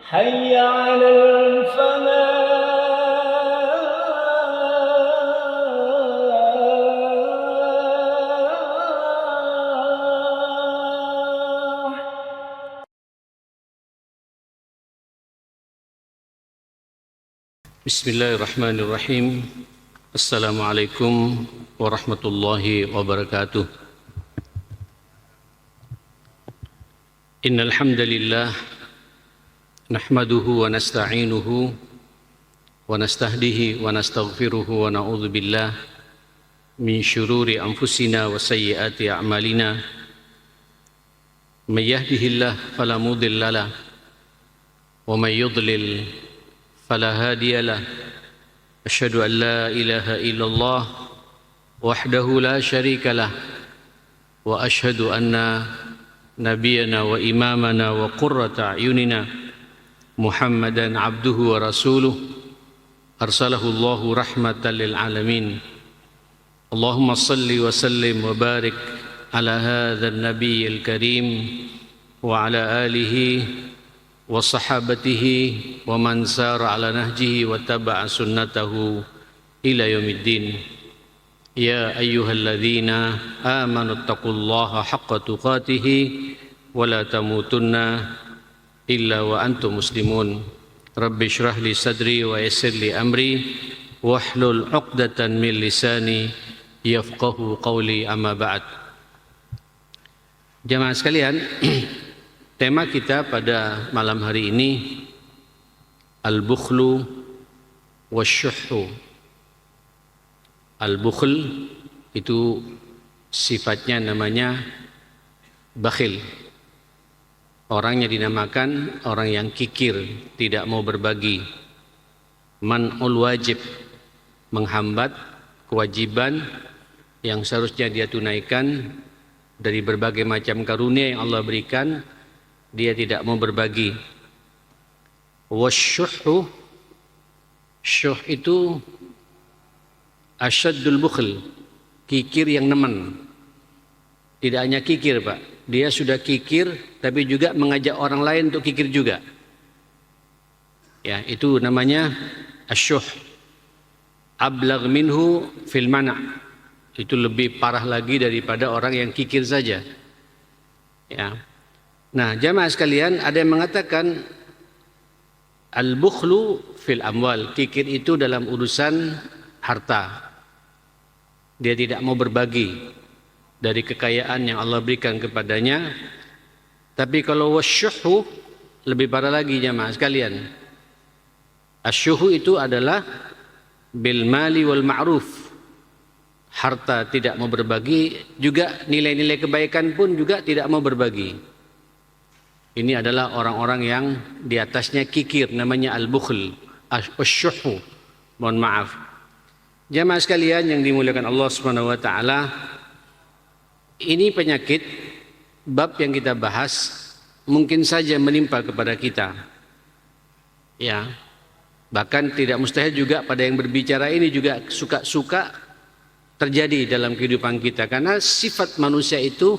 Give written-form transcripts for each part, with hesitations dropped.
حي على الفلاح. بسم الله الرحمن الرحيم. السلام عليكم ورحمة الله وبركاته. إن الحمد لله نحمده ونستعينه ونستهديه ونستغفره ونعوذ بالله من شرور أنفسنا وسيئات أعمالنا. من يهده الله فلا مضل له ومن يضلل فلا هادي له. أشهد أن لا إله إلا الله وحده لا شريك له وأشهد أن نبينا وإمامنا وقرة أعيننا محمدا عبده ورسوله أرسله الله رحمة للعالمين. اللهم صل وسلم وبارك على هذا النبي الكريم وعلى آله وصحابته ومن سار على نهجه وتبع سنته إلى يوم الدين. يا أيها الذين آمنوا اتقوا الله حق تقاته ولا تموتن إلا وأنتم مسلمون. رب اشرح لي صدري ويسر لي أمري واحلل عقدة من لساني يفقه قولي. أما بعد. Jamaah sekalian, tema kita pada malam hari ini al-bukhlu wasyuhhu. Al-bukhl itu sifatnya namanya bakhil. Orangnya dinamakan orang yang kikir, tidak mau berbagi. Man'ul wajib, menghambat kewajiban yang seharusnya dia tunaikan dari berbagai macam karunia yang Allah berikan, dia tidak mau berbagi. Wasyuhhu, syuh itu asyaddul bukhl, kikir yang nemen. Tidak hanya kikir, Pak, dia sudah kikir tapi juga mengajak orang lain untuk kikir juga. Ya, itu namanya asyuh. Ablagh minhu fil mana', itu lebih parah lagi daripada orang yang kikir saja. Ya. Nah, jamaah sekalian, ada yang mengatakan al-bukhlu fil amwal, kikir itu dalam urusan harta. Dia tidak mau berbagi dari kekayaan yang Allah berikan kepadanya. Tapi kalau wasyuhhu lebih parah lagi, jamaah sekalian. Asyuhu itu adalah bil mali wal ma'ruf. Harta tidak mau berbagi, juga nilai-nilai kebaikan pun juga tidak mau berbagi. Ini adalah orang-orang yang di atasnya kikir, namanya al-bukhl, asyuhhu. Mohon maaf. Jamaah sekalian yang dimuliakan Allah Subhanahu wa taala, ini penyakit bab yang kita bahas mungkin saja menimpa kepada kita. Ya. Bahkan tidak mustahil juga pada yang berbicara ini juga suka-suka terjadi dalam kehidupan kita, karena sifat manusia itu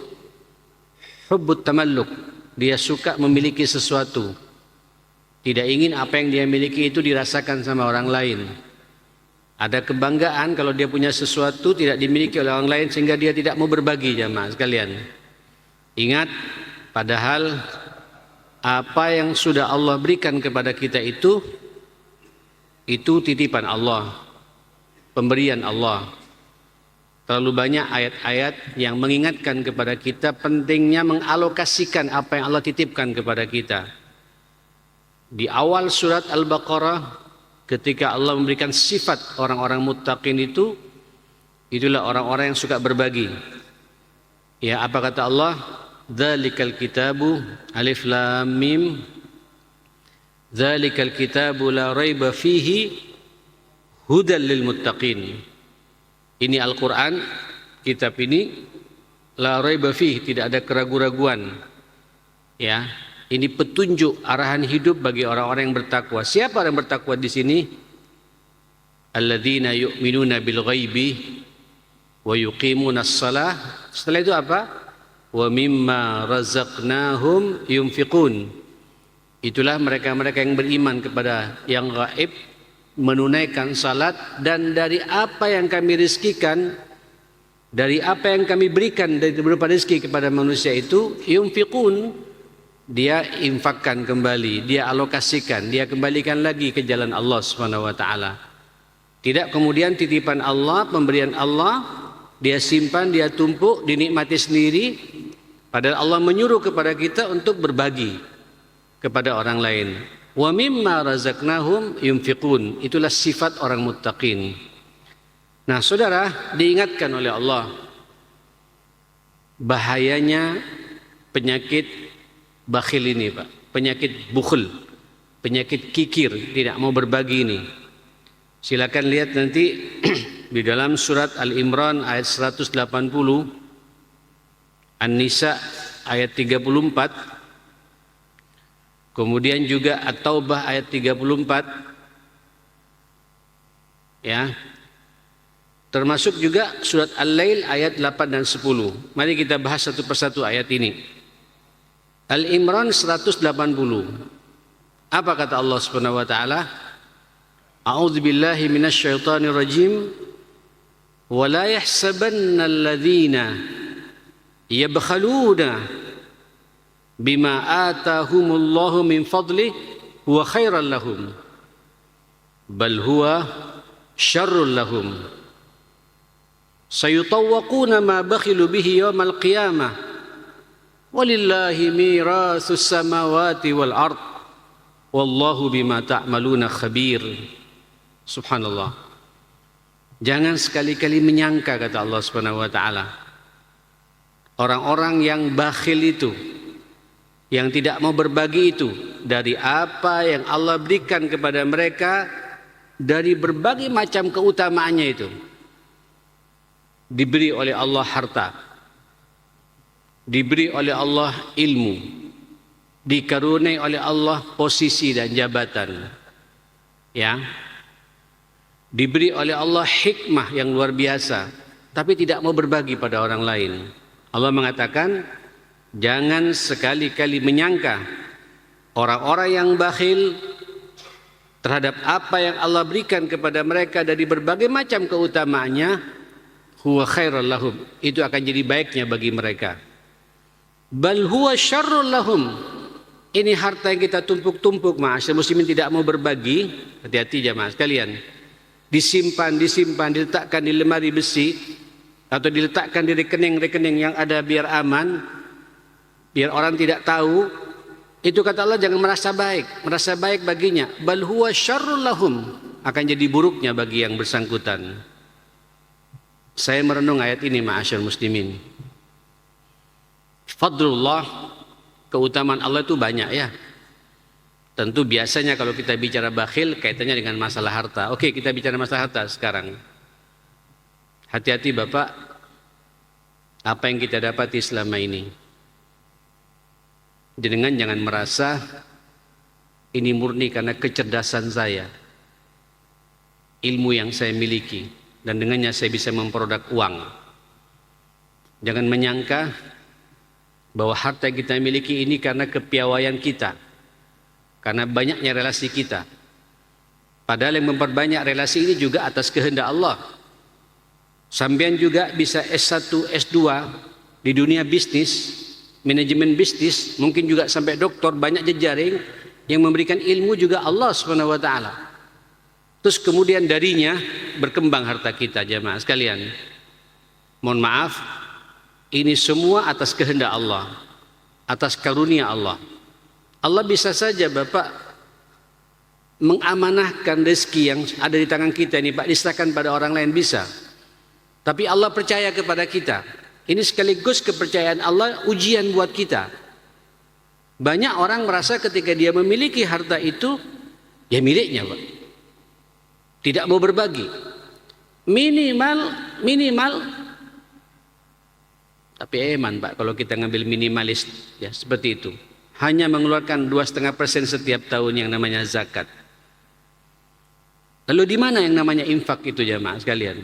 hubbut tamalluk. Dia suka memiliki sesuatu. Tidak ingin apa yang dia miliki itu dirasakan sama orang lain. Ada kebanggaan kalau dia punya sesuatu tidak dimiliki oleh orang lain sehingga dia tidak mau berbagi, jamaah sekalian. Ingat, padahal apa yang sudah Allah berikan kepada kita itu titipan Allah, pemberian Allah. Terlalu banyak ayat-ayat yang mengingatkan kepada kita pentingnya mengalokasikan apa yang Allah titipkan kepada kita. Di awal surat Al-Baqarah, ketika Allah memberikan sifat orang-orang muttaqin itu, itulah orang-orang yang suka berbagi. Ya, apa kata Allah? Dzalikal kitabu alif lam mim. Dzalikal kitabu la raiba fihi hudal lil muttaqin. Ini Al-Qur'an, kitab ini la raiba fihi, tidak ada keraguan-raguan. Ya. Ini petunjuk arahan hidup bagi orang-orang yang bertakwa. Siapa orang yang bertakwa di sini? Alladzina yu'minuna bil ghaibi wa yuqimunas shalah. Setelah itu apa? Wa mimma razaqnahum yunfiqun. Itulah mereka-mereka yang beriman kepada yang gaib, menunaikan salat, dan dari apa yang kami rizkikan, dari apa yang kami berikan dari berupa rezeki kepada manusia itu, yunfiqun, dia infakkan kembali, dia alokasikan, dia kembalikan lagi ke jalan Allah Subhanahu wa taala. Tidak kemudian titipan Allah, pemberian Allah dia simpan, dia tumpuk, dinikmati sendiri, padahal Allah menyuruh kepada kita untuk berbagi kepada orang lain. Wa mimma razaqnahum yunfiqun. Itulah sifat orang muttaqin. Nah, saudara, diingatkan oleh Allah bahayanya penyakit bakhil ini, Pak. Penyakit bukhul, penyakit kikir, tidak mau berbagi ini. Silakan lihat nanti di dalam surat Al-Imran ayat 180, An-Nisa ayat 34, kemudian juga At-Taubah ayat 34, ya. Termasuk juga surat Al-Lail ayat 8 dan 10. Mari kita bahas satu persatu ayat ini. Al-Imran 180. Apa kata Allah Subhanahu wa taala? A'udzubillahi minasyaitonir rajim. Wa la yahsabanna alladhina yabkhaluna bima atahumullahu min fadli huwa khairan lahum bal huwa syarrul lahum sayutawwaquna ma bakhilu bihi yawmal qiyamah walillahi mirasus samawati wal ard wallahu bima ta'maluna khabir. Subhanallah. Jangan sekali-kali menyangka, kata Allah Subhanahu wa taala, orang-orang yang bakhil itu, yang tidak mau berbagi itu dari apa yang Allah berikan kepada mereka dari berbagai macam keutamaannya itu. Diberi oleh Allah harta, diberi oleh Allah ilmu, dikaruniai oleh Allah posisi dan jabatan, ya, diberi oleh Allah hikmah yang luar biasa, tapi tidak mau berbagi pada orang lain. Allah mengatakan, jangan sekali-kali menyangka orang-orang yang bakhil terhadap apa yang Allah berikan kepada mereka dari berbagai macam keutamaannya, huwa khairul lahum, itu akan jadi baiknya bagi mereka. Bal huwa syarrul lahum, ini harta yang kita tumpuk-tumpuk, ma'asyar muslimin, tidak mau berbagi. Hati-hati jamaah sekalian. Disimpan, diletakkan di lemari besi atau diletakkan di rekening-rekening yang ada biar aman, biar orang tidak tahu. Itu kata Allah jangan merasa baik baginya. Bal huwa syarrul lahum, akan jadi buruknya bagi yang bersangkutan. Saya merenung ayat ini, ma'asyar muslimin. Fadlullah, keutamaan Allah itu banyak ya. Tentu biasanya kalau kita bicara bakhil kaitannya dengan masalah harta. Oke, kita bicara masalah harta sekarang. Hati-hati Bapak, apa yang kita dapati selama ini. Jenengan jangan merasa ini murni karena kecerdasan saya, ilmu yang saya miliki, dan dengannya saya bisa memperoleh uang. Jangan menyangka bahwa harta yang kita miliki ini karena kepiawaian kita, karena banyaknya relasi kita. Padahal yang memperbanyak relasi ini juga atas kehendak Allah. Sampean juga bisa S1, S2 di dunia bisnis, manajemen bisnis, mungkin juga sampai doktor, banyak jejaring yang memberikan ilmu juga Allah Subhanahu wa taala. Terus kemudian darinya berkembang harta kita, jamaah sekalian. Mohon maaf, ini semua atas kehendak Allah, atas karunia Allah. Allah bisa saja Bapak mengamanahkan rezeki yang ada di tangan kita ini, Pak, diserahkan pada orang lain, bisa. Tapi Allah percaya kepada kita. Ini sekaligus kepercayaan Allah ujian buat kita. Banyak orang merasa ketika dia memiliki harta itu, ya miliknya, Pak. Tidak mau berbagi. Minimal. Tapi eman, Pak, kalau kita ngambil minimalis, ya seperti itu. Hanya mengeluarkan 2,5% setiap tahun yang namanya zakat. Lalu di mana yang namanya infak itu, jamaah sekalian?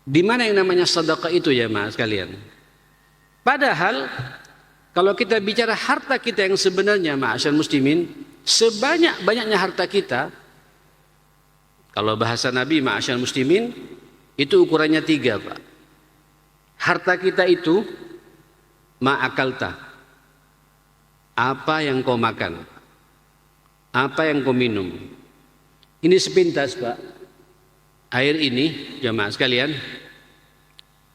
Di mana yang namanya sedekah itu, jamaah sekalian? Padahal kalau kita bicara harta kita yang sebenarnya, ma'asyar muslimin, Sebanyak-banyaknya harta kita, kalau bahasa Nabi ma'asyal muslimin, itu ukurannya 3, Pak. Harta kita itu ma'akalta, apa yang kau makan, apa yang kau minum. Ini sepintas, Pak. Air ini, jamaah sekalian,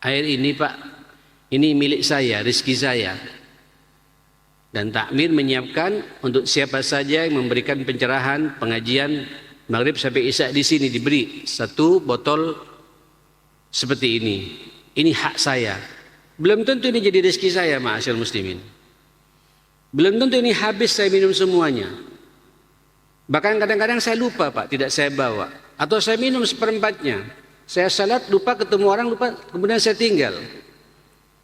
air ini, Pak, ini milik saya, rezeki saya. Dan takmir menyiapkan untuk siapa saja yang memberikan pencerahan, pengajian maghrib sampai isya di sini diberi 1 botol seperti ini. Ini hak saya. Belum tentu ini jadi rezeki saya, ma'asyar muslimin. Belum tentu ini habis saya minum semuanya. Bahkan kadang-kadang saya lupa, Pak, tidak saya bawa. Atau saya minum seperempatnya. Saya salat lupa, ketemu orang lupa, kemudian saya tinggal.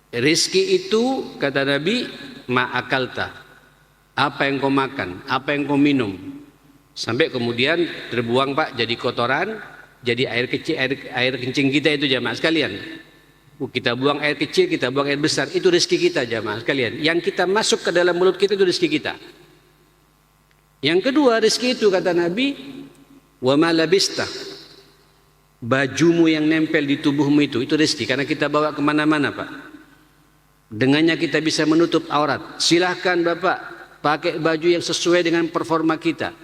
Rezeki itu, kata Nabi, ma'akalta, apa yang kau makan, apa yang kau minum, sampai kemudian terbuang, Pak, jadi kotoran, jadi air kecil, air kencing kita itu, jamaah sekalian. Kita buang air kecil, kita buang air besar, itu rezeki kita, jamaah sekalian. Yang kita masuk ke dalam mulut kita itu rezeki kita. Yang kedua, rezeki itu, kata Nabi, wa ma labista, bajumu yang nempel di tubuhmu itu rezeki, karena kita bawa kemana-mana, Pak. Dengannya kita bisa menutup aurat. Silahkan Bapak pakai baju yang sesuai dengan performa kita.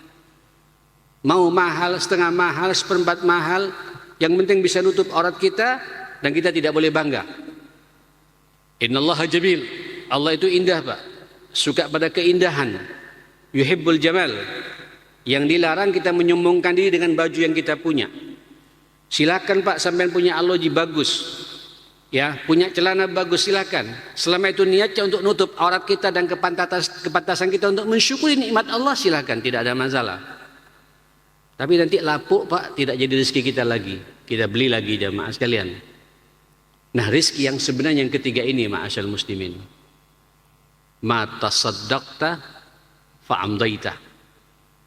Mau mahal, setengah mahal, seperempat mahal, yang penting bisa nutup aurat kita dan kita tidak boleh bangga. Innallaha jamil. Allah itu indah, Pak. Suka pada keindahan. Yuhibbul jamal. Yang dilarang kita menyombongkan diri dengan baju yang kita punya. Silahkan, Pak, sampean punya alloji bagus. Ya, punya celana bagus, silakan. Selama itu niatnya untuk nutup aurat kita dan kepantasan kita untuk mensyukuri nikmat Allah, silakan, tidak ada masalah. Tapi nanti lapuk, Pak, tidak jadi rezeki kita lagi. Kita beli lagi, jamaah sekalian. Nah, rezeki yang sebenarnya yang ketiga ini, ma'asyal muslimin. Ma tasaddaqta fa'amdaita.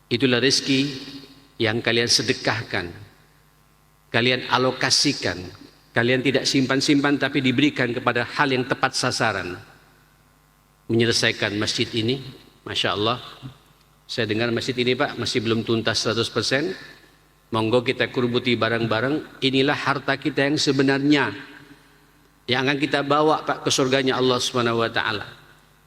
Itulah rezeki yang kalian sedekahkan, kalian alokasikan. Kalian tidak simpan-simpan tapi diberikan kepada hal yang tepat sasaran. Menyelesaikan masjid ini, Masya Allah. Saya dengar masjid ini, Pak, masih belum tuntas 100%. Monggo kita kurbuti bareng-bareng. Inilah harta kita yang sebenarnya, yang akan kita bawa, Pak, ke surganya Allah Subhanahu wa Ta'ala.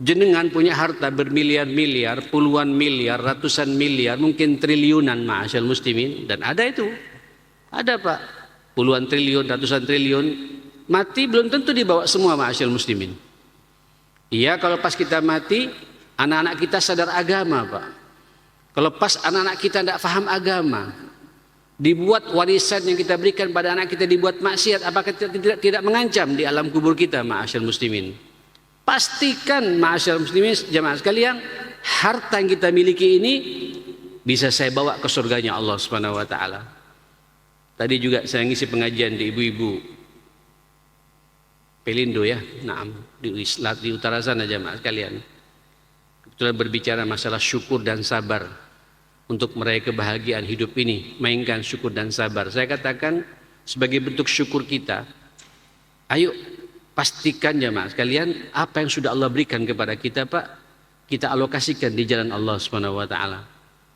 Jenengan punya harta bermiliar-miliar, puluhan miliar, ratusan miliar, mungkin triliunan, ma'asyal muslimin. Dan ada itu. Ada, Pak. Puluhan triliun, ratusan triliun, mati belum tentu dibawa semua, ma'asyil muslimin. Iya, kalau pas kita mati, anak-anak kita sadar agama, Pak. Kalau pas anak-anak kita tidak paham agama, dibuat warisan yang kita berikan pada anak kita dibuat maksiat, apakah tidak mengancam di alam kubur kita, ma'asyil muslimin? Pastikan, ma'asyil muslimin, jamaah sekalian, harta yang kita miliki ini bisa saya bawa ke surganya Allah Subhanahu wa Ta'ala. Tadi juga saya ngisi pengajian di ibu-ibu Pelindo, ya, di utara sana, jamaah sekalian. Kebetulan berbicara masalah syukur dan sabar untuk meraih kebahagiaan hidup ini. Mainkan syukur dan sabar. Saya katakan sebagai bentuk syukur kita, ayo pastikan, jamaah sekalian, apa yang sudah Allah berikan kepada kita, Pak, kita alokasikan di jalan Allah Subhanahu wa Ta'ala.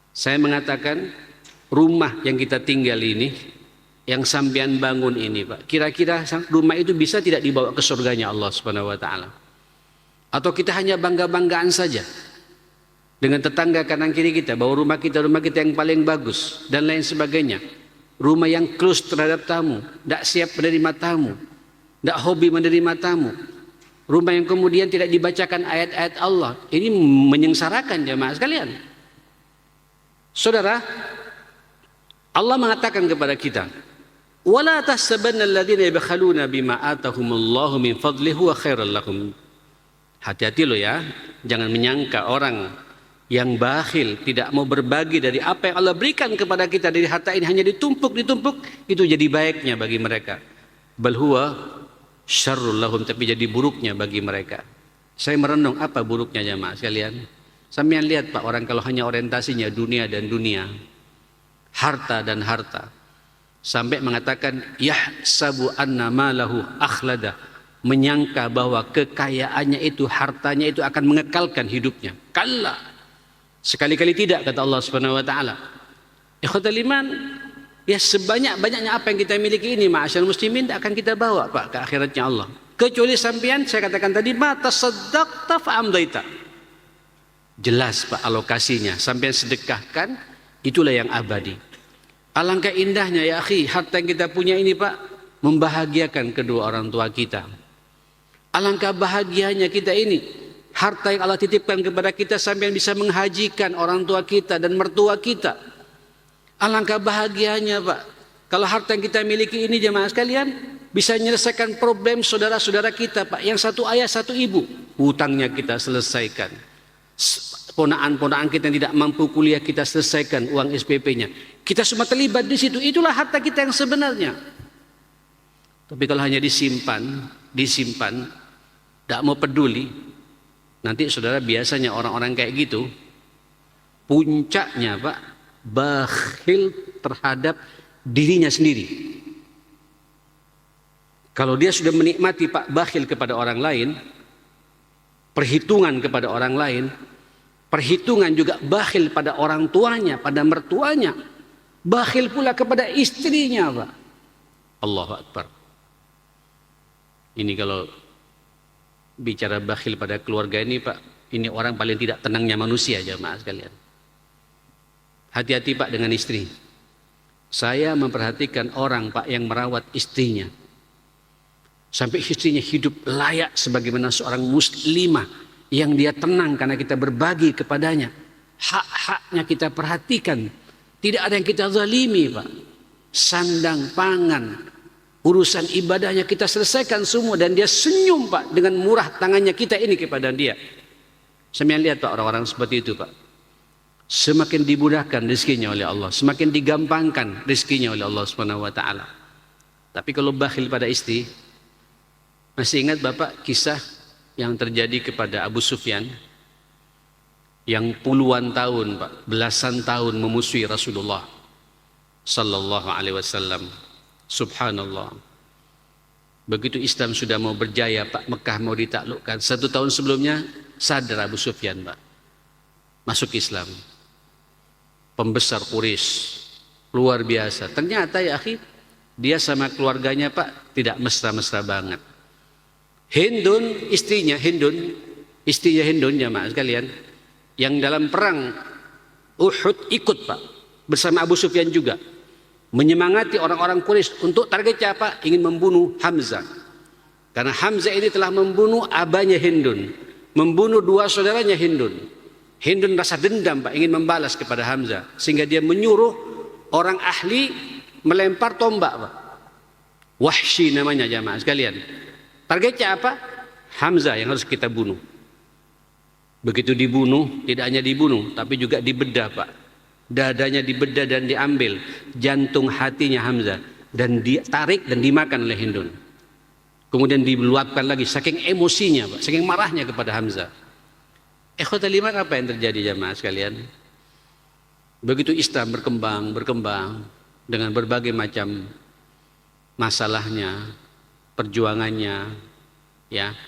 Saya mengatakan rumah yang kita tinggal ini, yang sampean bangun ini, Pak, kira-kira rumah itu bisa tidak dibawa ke surganya Allah Subhanahu wa Ta'ala? Atau kita hanya bangga-banggaan saja dengan tetangga kanan kiri kita bahwa rumah kita yang paling bagus dan lain sebagainya. Rumah yang close terhadap tamu, tidak siap menerima tamu, tidak hobi menerima tamu. Rumah yang kemudian tidak dibacakan ayat-ayat Allah. Ini menyengsarakan, jemaah sekalian. Saudara, Allah mengatakan kepada kita, wala tahsabanna alladziina yabkhaluna bima atahumullahu min fadlihi huwa khairal lahum. Hati-hati loh, ya, jangan menyangka orang yang bakhil, tidak mau berbagi dari apa yang Allah berikan kepada kita dari harta ini, hanya ditumpuk itu jadi baiknya bagi mereka. Bal huwa syarrul lahum, tapi jadi buruknya bagi mereka. Saya merenung apa buruknya, jemaah sekalian. Sampeyan lihat, Pak, orang kalau hanya orientasinya dunia dan dunia, harta dan harta, sampai mengatakan yahsabu anna malahu akhlada, menyangka bahwa kekayaannya itu, hartanya itu akan mengekalkan hidupnya. Kalla, Sekali-kali tidak, kata Allah Subhanahu wa taala. Ikhwatul iman, ya sebanyak-banyaknya apa yang kita miliki ini, ma'asyarul muslimin, akan kita bawa Pak ke akhiratnya Allah. Kecuali sampean, saya katakan tadi, ma tasaddaqta fa amdaita. Jelas Pak alokasinya, sampean sedekahkan, itulah yang abadi. Alangkah indahnya ya akhi, harta yang kita punya ini Pak, membahagiakan kedua orang tua kita. Alangkah bahagianya kita ini, harta yang Allah titipkan kepada kita sampai bisa menghajikan orang tua kita dan mertua kita. Alangkah bahagianya Pak, kalau harta yang kita miliki ini jemaah sekalian, bisa menyelesaikan problem saudara-saudara kita Pak, yang satu ayah satu ibu, hutangnya kita selesaikan. Ponaan-ponaan kita yang tidak mampu kuliah kita selesaikan uang SPP-nya. Kita semua terlibat di situ. Itulah harta kita yang sebenarnya. Tapi kalau hanya disimpan, tidak mau peduli, nanti saudara biasanya orang-orang kayak gitu, puncaknya Pak, bakhil terhadap dirinya sendiri. Kalau dia sudah menikmati Pak bakhil kepada orang lain, perhitungan kepada orang lain, perhitungan juga bakhil pada orang tuanya, pada mertuanya, bakhil pula kepada istrinya Pak. Allahu Akbar. Ini kalau bicara bakhil pada keluarga ini Pak, ini orang paling tidak tenangnya manusia jemaah sekalian. Hati-hati Pak dengan istri. Saya memperhatikan orang Pak yang merawat istrinya, sampai istrinya hidup layak sebagaimana seorang muslimah yang dia tenang karena kita berbagi kepadanya. Hak-haknya kita perhatikan. Tidak ada yang kita zalimi Pak. Sandang, pangan, urusan ibadahnya kita selesaikan semua. Dan dia senyum Pak dengan murah tangannya kita ini kepada dia. Saya lihat Pak orang-orang seperti itu Pak. Semakin dimudahkan rezekinya oleh Allah. Semakin digampangkan rezekinya oleh Allah Subhanahu wa ta'ala. Tapi kalau bakhil pada istri, masih ingat Bapak kisah yang terjadi kepada Abu Sufyan yang puluhan tahun Pak, belasan tahun memusuhi Rasulullah sallallahu alaihi wasallam. Subhanallah. Begitu Islam sudah mau berjaya Pak, Mekah mau ditaklukkan, 1 tahun sebelumnya sadar Abu Sufyan Pak, masuk Islam. Pembesar Quraisy, luar biasa. Ternyata ya akhi, dia sama keluarganya Pak tidak mesra-mesra banget. Hindun, istrinya Hindun jamaah sekalian, yang dalam perang Uhud ikut Pak bersama Abu Sufyan juga, menyemangati orang-orang Quraisy untuk targetnya apa? Ingin membunuh Hamzah. Karena Hamzah ini telah membunuh abahnya Hindun, membunuh 2 saudaranya Hindun. Hindun rasa dendam Pak, ingin membalas kepada Hamzah, sehingga dia menyuruh orang ahli melempar tombak Pak. Wahsy namanya jamaah sekalian. Targetnya apa? Hamzah yang harus kita bunuh. Begitu dibunuh, tidak hanya dibunuh, tapi juga dibedah Pak. Dadanya dibedah dan diambil, jantung hatinya Hamzah, dan ditarik dan dimakan oleh Hindun. Kemudian diluapkan lagi, saking emosinya Pak, saking marahnya kepada Hamzah. Ikhwatul iman, apa yang terjadi jamaah sekalian? Begitu Islam berkembang dengan berbagai macam masalahnya, perjuangannya, ya,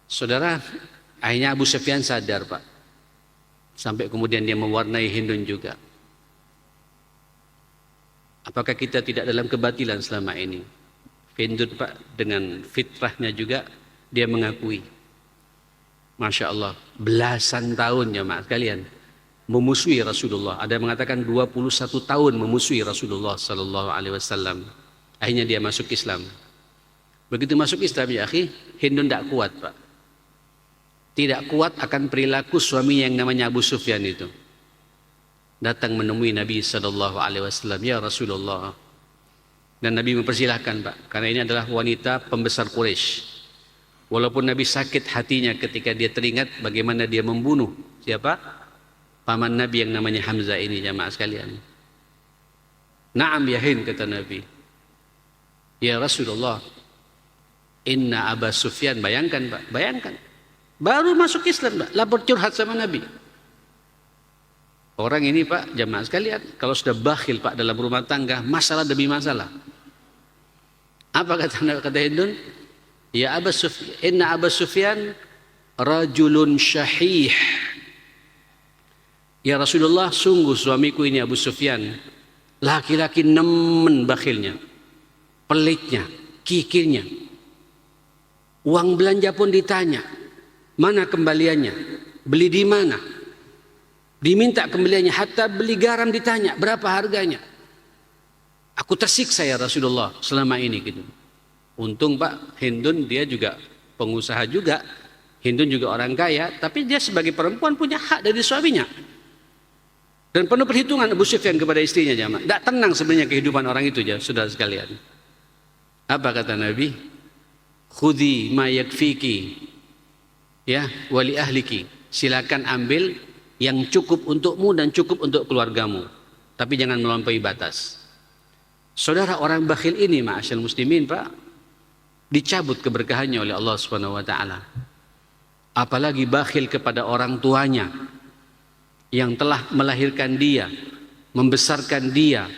saudara, akhirnya Abu Sufyan sadar Pak, sampai kemudian dia mewarnai Hindun juga. Apakah kita tidak dalam kebatilan selama ini? Hindun Pak dengan fitrahnya juga dia mengakui, Masya Allah, belasan tahun jemaah sekalian memusuhi Rasulullah. Ada yang mengatakan 21 tahun memusuhi Rasulullah sallallahu alaihi wasallam. Akhirnya dia masuk Islam. Begitu masuk Islam ya akhi, Hindun tidak kuat Pak. Tidak kuat akan perilaku suaminya yang namanya Abu Sufyan itu. Datang menemui Nabi sallallahu alaihi wasallam, ya Rasulullah. Dan Nabi mempersilahkan Pak, karena ini adalah wanita pembesar Quraisy. Walaupun Nabi sakit hatinya ketika dia teringat bagaimana dia membunuh siapa? Paman Nabi yang namanya Hamzah ini jamaah sekalian. Naam ya Hind, kata Nabi. Ya Rasulullah, inna Abu Sufyan, bayangkan Pak, bayangkan. Baru masuk Islam Pak, lapor curhat sama Nabi. Orang ini Pak, jamaah sekalian, kalau sudah bakhil Pak dalam rumah tangga, masalah demi masalah. Apa kata Hindun? Ya Abu Sufyan, inna Abu Sufyan rajulun syahih. "Ya Rasulullah, sungguh suamiku ini Abu Sufyan laki-laki nemen bakhilnya, pelitnya, kikirnya. Uang belanja pun ditanya, mana kembaliannya, beli di mana, diminta kembaliannya, hatta beli garam ditanya berapa harganya. Aku tersiksa ya Rasulullah selama ini gitu." Untung Pak, Hindun dia juga pengusaha juga, Hindun juga orang kaya, tapi dia sebagai perempuan punya hak dari suaminya. Dan penuh perhitungan Abu Sufyan kepada istrinya jamaah. Tidak tenang sebenarnya kehidupan orang itu ya, saudara sekalian. Apa kata Nabi? "Khudhi ma yakfiki ya wali ahliki." Silakan ambil yang cukup untukmu dan cukup untuk keluargamu, tapi jangan melampaui batas. Saudara, orang bakhil ini ma'asyal muslimin Pak, dicabut keberkahannya oleh Allah Subhanahu wa taala. Apalagi bakhil kepada orang tuanya yang telah melahirkan dia, membesarkan dia.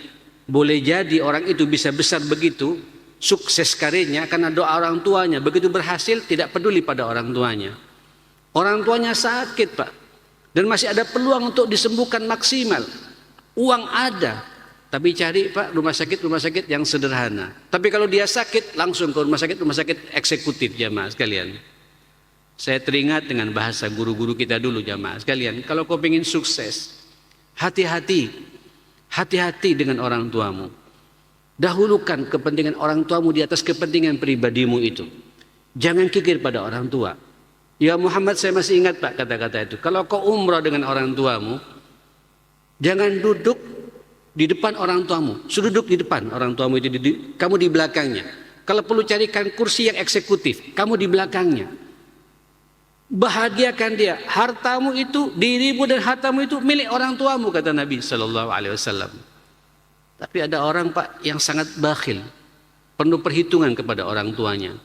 Boleh jadi orang itu bisa besar begitu, sukses karirnya karena doa orang tuanya. Begitu berhasil tidak peduli pada orang tuanya. Orang tuanya sakit Pak, dan masih ada peluang untuk disembuhkan maksimal. Uang ada, tapi cari Pak rumah sakit yang sederhana. Tapi kalau dia sakit langsung ke rumah sakit eksekutif jamaah sekalian. Saya teringat dengan bahasa guru-guru kita dulu jamaah sekalian. Kalau kau ingin sukses, hati-hati dengan orang tuamu. Dahulukan kepentingan orang tuamu di atas kepentingan pribadimu itu. Jangan kikir pada orang tua. Ya Muhammad, saya masih ingat Pak kata-kata itu. Kalau kau umrah dengan orang tuamu, jangan duduk di depan orang tuamu, duduk di depan orang tuamu itu, kamu di belakangnya. Kalau perlu carikan kursi yang eksekutif, kamu di belakangnya. Bahagiakan dia. Hartamu itu, dirimu dan hartamu itu milik orang tuamu, kata Nabi Sallallahu Alaihi Wasallam. Tapi ada orang Pak yang sangat bakhil, penuh perhitungan kepada orang tuanya,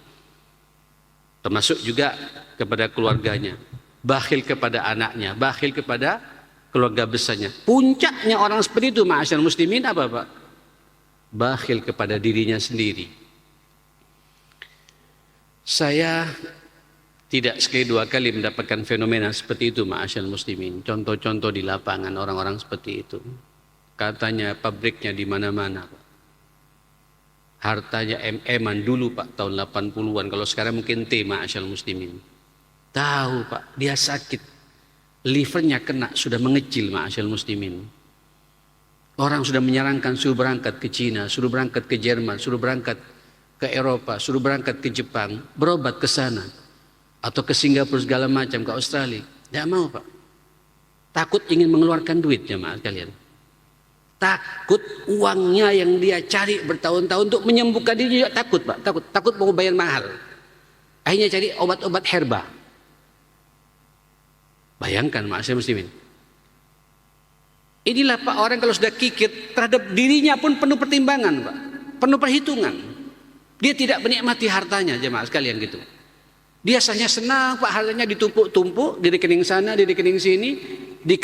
termasuk juga kepada keluarganya, bakhil kepada anaknya, bakhil kepada keluarga besarnya. Puncaknya orang seperti itu ma'asyar muslimin apa Pak? Bakhil kepada dirinya sendiri. Saya tidak sekali dua kali mendapatkan fenomena seperti itu ma'asyar muslimin. Contoh-contoh di lapangan orang-orang seperti itu. Katanya pabriknya di mana-mana Pak. Hartanya MM-an dulu Pak, tahun 80-an. Kalau sekarang mungkin T ma'asyar muslimin. Tahu Pak, dia sakit. Livernya kena, sudah mengecil ma'asyal muslimin. Orang sudah menyarankan suruh berangkat ke Cina, suruh berangkat ke Jerman, suruh berangkat ke Eropa, suruh berangkat ke Jepang, berobat ke sana. Atau ke Singapura segala macam, ke Australia. Tidak mau Pak. Takut ingin mengeluarkan duit jemaah sekalian. Takut uangnya yang dia cari bertahun-tahun untuk menyembuhkan diri, takut Pak. Takut mau bayar mahal. Akhirnya cari obat-obat herba. Bayangkan ma'asyar muslimin. Inilah Pak, orang kalau sudah kikir terhadap dirinya pun penuh pertimbangan Pak, penuh perhitungan. Dia tidak menikmati hartanya jemaah sekalian gitu. Dia hanya senang Pak, hartanya ditumpuk-tumpuk di rekening sana, di rekening sini, di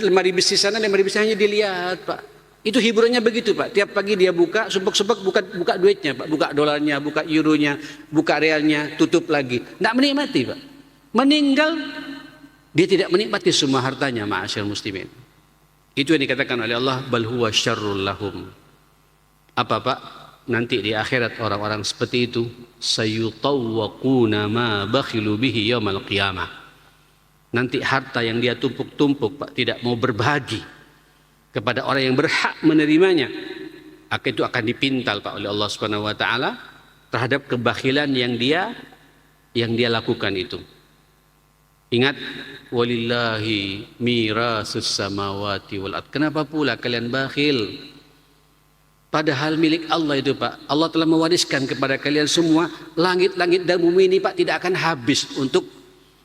lemari besi sana, lemari besi hanya dilihat Pak. Itu hiburannya begitu Pak. Tiap pagi dia buka, sumpek-sumpek buka duitnya Pak, buka dolarnya, buka euronya, buka realnya, tutup lagi. Tidak menikmati Pak. Meninggal dia tidak menikmati semua hartanya ma'asyar muslimin. Itu yang dikatakan oleh Allah, bal huwa syarrul lahum. Apa Pak? Nanti di akhirat orang-orang seperti itu sayutawwaquna ma bakhilu bihi yaumal qiyamah. Nanti harta yang dia tumpuk-tumpuk Pak, tidak mau berbagi kepada orang yang berhak menerimanya, itu akan dipintal Pak oleh Allah Subhanahu wa taala terhadap kebakhilan yang dia lakukan itu. Ingat, walillahi mirasus samawati wal ard. Kenapa pula kalian bakhil? Padahal milik Allah itu Pak. Allah telah mewariskan kepada kalian semua. Langit-langit dan bumi ini Pak tidak akan habis untuk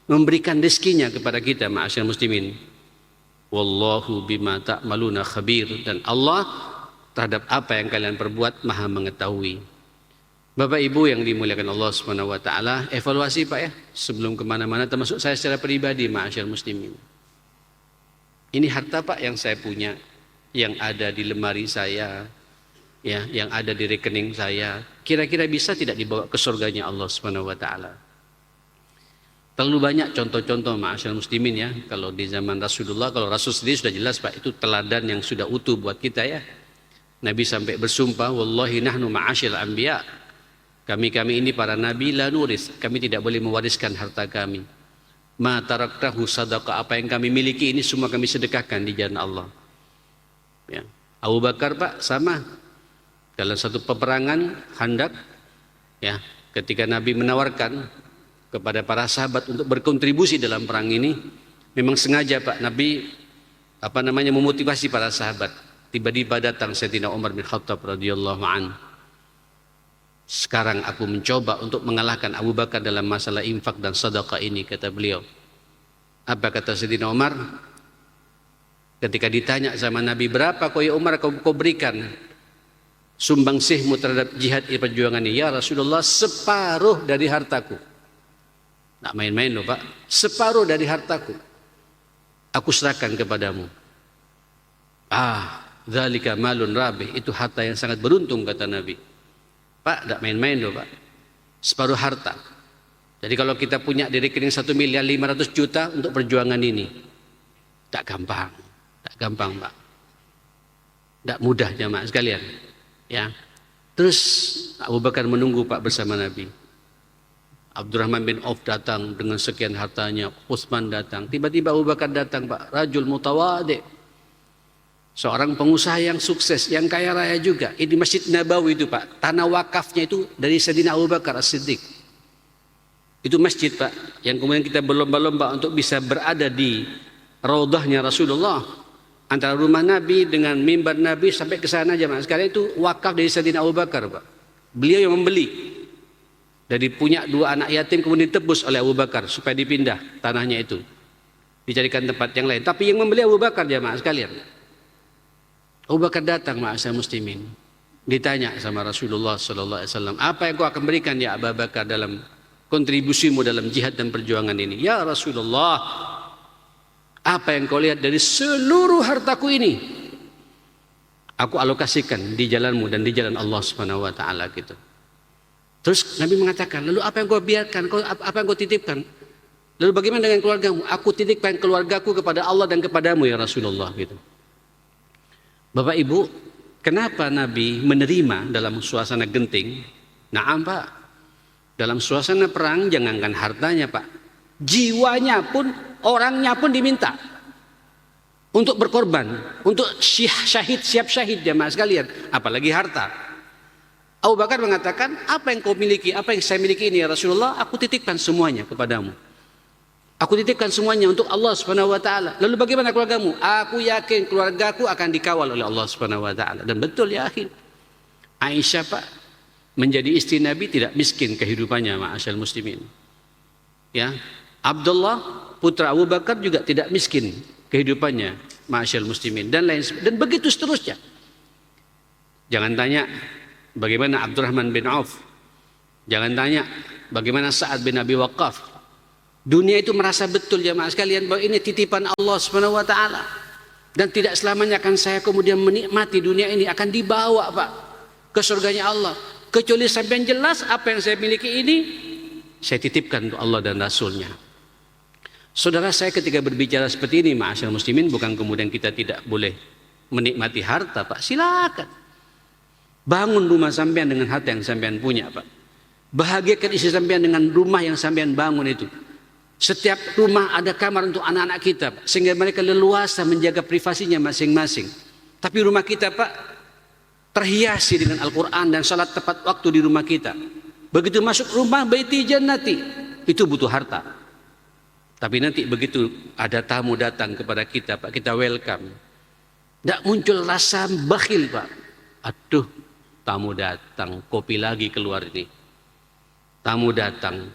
memberikan rezekinya kepada kita ma'asyar muslimin. Wallahu bima ta'maluna khabir. Dan Allah terhadap apa yang kalian perbuat maha mengetahui. Bapak Ibu yang dimuliakan Allah Subhanahu wa taala, evaluasi Pak ya sebelum kemana-mana, termasuk saya secara pribadi ma'asyar muslimin. Ini harta Pak yang saya punya, yang ada di lemari saya, ya, yang ada di rekening saya. Kira-kira bisa tidak dibawa ke surganya Allah Subhanahu wa taala? Terlalu banyak contoh-contoh ma'asyal muslimin ya. Kalau di zaman Rasulullah, kalau Rasul sendiri sudah jelas Pak, itu teladan yang sudah utuh buat kita ya. Nabi sampai bersumpah, wallahi nahnu ma'asyil anbiya. Kami ini para nabi la nuris, kami tidak boleh mewariskan harta kami. Ma taraktahu sadaqah, apa yang kami miliki ini semua kami sedekahkan di jalan Allah. Ya. Abu Bakar Pak sama. Dalam satu peperangan Khandaq ya, ketika Nabi menawarkan kepada para sahabat untuk berkontribusi dalam perang ini, memang sengaja Pak Nabi memotivasi para sahabat. Tiba-tiba datang Sayyidina Umar bin Khattab radhiyallahu an. Sekarang aku mencoba untuk mengalahkan Abu Bakar dalam masalah infak dan sedekah ini, kata beliau. Apa kata Sayyidina Umar? Ketika ditanya sama Nabi, berapa kau ya Umar kau berikan sumbangsihmu terhadap jihad perjuangan ini? Ya Rasulullah, separuh dari hartaku. Nak main-main loh Pak, separuh dari hartaku aku serahkan kepadamu. Dzalika malun rabih, itu harta yang sangat beruntung, kata Nabi. Pak, tak main-main loh Pak, separuh harta. Jadi kalau kita punya di rekening 1.500.000.000 untuk perjuangan ini, tak gampang Pak, tak mudah jamaah sekalian ya. Terus Abu Bakar menunggu Pak bersama Nabi. Abdurrahman bin Auf datang dengan sekian hartanya, Utsman datang. Tiba-tiba Abu Bakar datang Pak, rajul mutawadi, seorang pengusaha yang sukses, yang kaya raya juga. Ini Masjid Nabawi itu Pak, tanah wakafnya itu dari Sayyidina Abu Bakar As-Siddiq. Itu masjid Pak, yang kemudian kita berlomba-lomba untuk bisa berada di raudhahnya Rasulullah. Antara rumah Nabi dengan mimbar Nabi sampai ke sana jemaah sekalian, itu wakaf dari Sayyidina Abu Bakar Pak. Beliau yang membeli. Dari punya 2 anak yatim kemudian ditebus oleh Abu Bakar supaya dipindah tanahnya itu, dicarikan tempat yang lain. Tapi yang membeli Abu Bakar jemaah sekalian. Abu Bakar datang ma'asyar muslimin, ditanya sama Rasulullah sallallahu alaihi wasallam, apa yang kau akan berikan ya Abu Bakar dalam kontribusimu dalam jihad dan perjuangan ini? Ya Rasulullah, apa yang kau lihat dari seluruh hartaku ini aku alokasikan di jalanmu dan di jalan Allah Subhanahu wa taala gitu. Terus Nabi mengatakan, lalu apa yang kau biarkan, apa yang kau titipkan? Lalu bagaimana dengan keluargamu? Aku titipkan keluargaku kepada Allah dan kepadamu ya Rasulullah gitu. Bapak Ibu, kenapa Nabi menerima dalam suasana genting? Naam Pak, dalam suasana perang jangankan hartanya Pak, jiwanya pun, orangnya pun diminta untuk berkorban, untuk syahid, siap syahid jamaah sekalian, apalagi harta. Abu Bakar mengatakan, apa yang kau miliki, apa yang saya miliki ini ya Rasulullah, aku titipkan semuanya kepadamu. Aku titipkan semuanya untuk Allah Subhanahu wa taala. Lalu bagaimana keluargamu? Aku yakin keluargaku akan dikawal oleh Allah Subhanahu wa taala. Dan betul ya akhir. Aisyah Pak, menjadi istri Nabi tidak miskin kehidupannya ma'asyal muslimin. Ya. Abdullah putra Abu Bakar juga tidak miskin kehidupannya ma'asyal muslimin, dan lain dan begitu seterusnya. Jangan tanya bagaimana Abdurrahman bin Auf. Jangan tanya bagaimana Sa'ad bin Abi Waqqas. Dunia itu merasa betul jemaah sekalian bahwa ini titipan Allah Subhanahu wa taala. Dan tidak selamanya akan saya kemudian menikmati dunia ini, akan dibawa Pak ke surganya Allah. Kecuali sampai jelas apa yang saya miliki ini saya titipkan untuk Allah dan Rasulnya. Saudara, saya ketika berbicara seperti ini ma'asyar muslimin, bukan kemudian kita tidak boleh menikmati harta Pak, silakan. Bangun rumah sampean dengan harta yang sampean punya Pak. Bahagiakan istri sampean dengan rumah yang sampean bangun itu. Setiap rumah ada kamar untuk anak-anak kita Pak, sehingga mereka leluasa menjaga privasinya masing-masing. Tapi rumah kita Pak terhiasi dengan Al-Quran dan salat tepat waktu di rumah kita. Begitu masuk rumah baiti jannati, itu butuh harta. Tapi nanti begitu ada tamu datang kepada kita Pak, kita welcome, tidak muncul rasa bakhil Pak. Aduh, tamu datang, kopi lagi keluar ini. Tamu datang,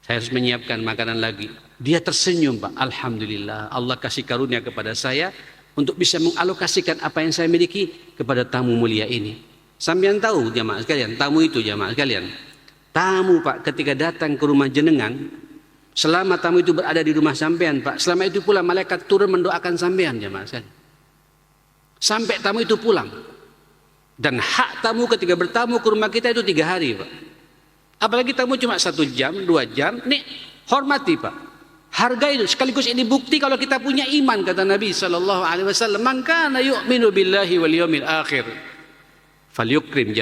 saya harus menyiapkan makanan lagi. Dia tersenyum Pak, alhamdulillah Allah kasih karunia kepada saya untuk bisa mengalokasikan apa yang saya miliki kepada tamu mulia ini. Sampean tahu jamaah sekalian, tamu itu jamaah sekalian. Tamu Pak ketika datang ke rumah jenengan, selama tamu itu berada di rumah sampean Pak, selama itu pula malaikat turun mendoakan sampean jamaah sekalian. Sampai tamu itu pulang. Dan hak tamu ketika bertamu ke rumah kita itu 3 hari Pak. Apalagi tamu cuma 1 jam, 2 jam, nih Hormati Pak. Hargai itu. Sekaligus ini bukti kalau kita punya iman, kata Nabi SAW. Man kana yu'minu billahi wal yawmil akhir falyukrim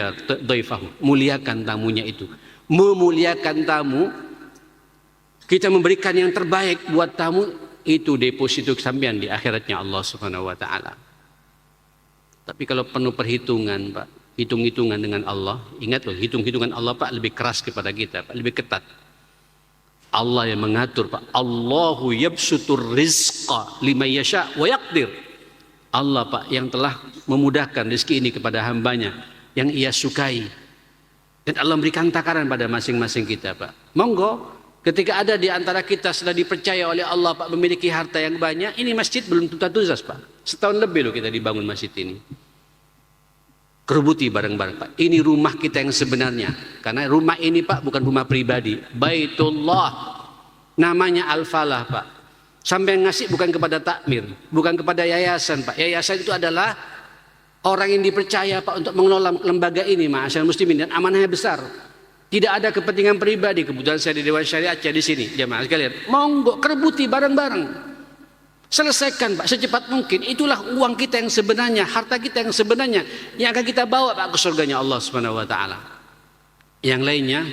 dhaifahu. Muliakan tamunya itu. Memuliakan tamu, kita memberikan yang terbaik buat tamu, itu deposito kesampian di akhiratnya Allah Subhanahu wa taala. Tapi kalau penuh perhitungan, Pak, hitung-hitungan dengan Allah, ingat loh, hitung-hitungan Allah Pak lebih keras kepada kita, Pak, lebih ketat. Allah yang mengatur, Pak. Allahu yabsutur rizqa liman yasha wa yaqdir. Allah Pak yang telah memudahkan rezeki ini kepada hambanya yang ia sukai. Dan Allah memberikan takaran pada masing-masing kita, Pak. Monggo, ketika ada di antara kita sudah dipercaya oleh Allah, Pak, memiliki harta yang banyak, ini masjid belum tuntas, Pak. Setahun lebih loh kita dibangun masjid ini. Kerubuti bareng-bareng, Pak. Ini rumah kita yang sebenarnya. Karena rumah ini, Pak, bukan rumah pribadi. Baitullah. Namanya Al-Falah, Pak. Sampai yang ngasih bukan kepada takmir, bukan kepada yayasan, Pak. Yayasan itu adalah orang yang dipercaya, Pak, untuk mengelola lembaga ini, ma'asyarul muslimin, dan amanahnya besar. Tidak ada kepentingan pribadi. Kebetulan saya di Dewan Syariah Aceh di sini, jamaah sekalian. Monggo kerebuti bareng-bareng. Selesaikan, Pak, secepat mungkin. Itulah uang kita yang sebenarnya, harta kita yang sebenarnya, yang akan kita bawa, Pak, ke surganya Allah Subhanahu wa taala. Yang lainnya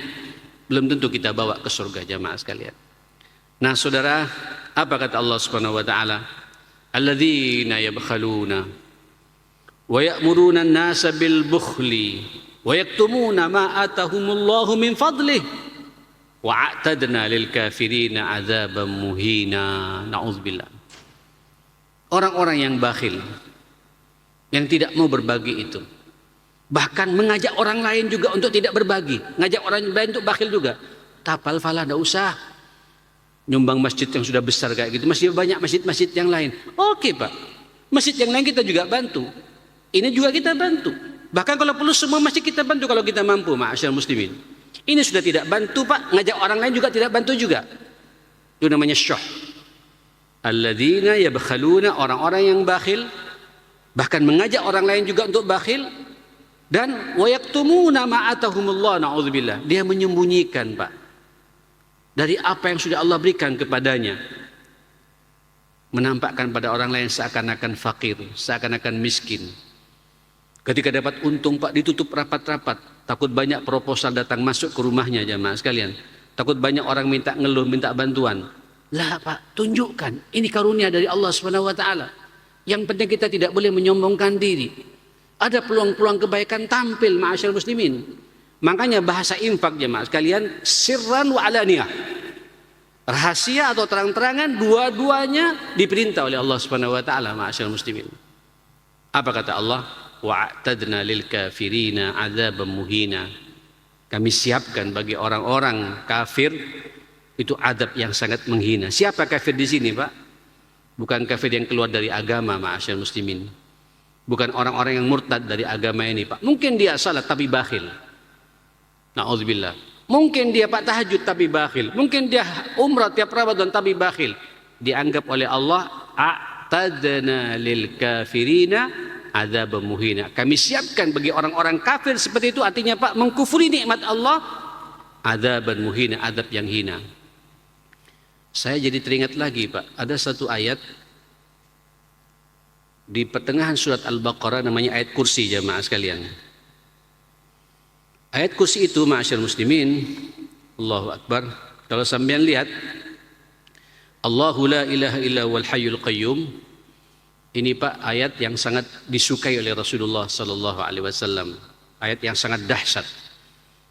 belum tentu kita bawa ke surga, jamaah sekalian. Nah, Saudara, apa kata Allah Subhanahu wa taala? Alladzina yabkhaluna wa ya'muruna an-nasa bil bukhli wa yaktumuna ma atahumullahu min fadlih wa a'tadna lil kafirina 'adzaban muhina. Na'udzubillah. Orang-orang yang bakhil, yang tidak mau berbagi itu, bahkan mengajak orang lain juga untuk tidak berbagi, ngajak orang lain untuk bakhil juga. Tapal falah, tidak usah nyumbang masjid yang sudah besar kayak gitu, masih banyak masjid-masjid yang lain. Oke, Pak, masjid yang lain kita juga bantu, ini juga kita bantu. Bahkan kalau perlu semua masjid kita bantu kalau kita mampu, ma'asyarul muslimin. Ini sudah tidak bantu, Pak, ngajak orang lain juga tidak bantu juga. Itu namanya syuh. Alladzina yabkhaluna, orang-orang yang bakhil, bahkan mengajak orang lain juga untuk bakhil, dan wa yaktumuna ma atahumullah, na'udzubillah. Dia menyembunyikan, Pak, dari apa yang sudah Allah berikan kepadanya. Menampakkan pada orang lain seakan-akan fakir, seakan-akan miskin. Ketika dapat untung, Pak, ditutup rapat-rapat. Takut banyak proposal datang masuk ke rumahnya, jamaah sekalian. Takut banyak orang minta ngeluh, minta bantuan. Lah, Pak, tunjukkan ini karunia dari Allah Subhanahu wa taala. Yang penting kita tidak boleh menyombongkan diri. Ada peluang-peluang kebaikan, tampil, ma'asyarul muslimin. Makanya bahasa infak, jemaah sekalian, sirran wa alaniyah. Rahasia atau terang-terangan, dua-duanya diperintah oleh Allah Subhanahu wa taala, ma'asyarul muslimin. Apa kata Allah? Wa'tadna lil kafirina 'adzaban muhina. Kami siapkan bagi orang-orang kafir itu adab yang sangat menghina. Siapa kafir di sini, Pak? Bukan kafir yang keluar dari agama, ma'asyarul muslimin. Bukan orang-orang yang murtad dari agama ini, Pak. Mungkin dia salat tapi bakhil. Na'udzubillah. Mungkin dia Pak tahajud tapi bakhil. Mungkin dia umrah tiap Ramadan tapi bakhil. Dianggap oleh Allah, a'tadna lil kafirina adzab muhina. Kami siapkan bagi orang-orang kafir seperti itu, artinya, Pak, mengkufuri nikmat Allah, adzaban muhina, adab yang hina. Saya jadi teringat lagi, Pak, ada satu ayat di pertengahan surat Al-Baqarah, namanya ayat kursi, jamaah sekalian. Ayat kursi itu, ma'asyarul muslimin, Allahu Akbar, kalau sampean lihat, Allahu la ilaha illa wal hayyul qayyum, ini, Pak, ayat yang sangat disukai oleh Rasulullah sallallahu alaihi wasallam, ayat yang sangat dahsyat,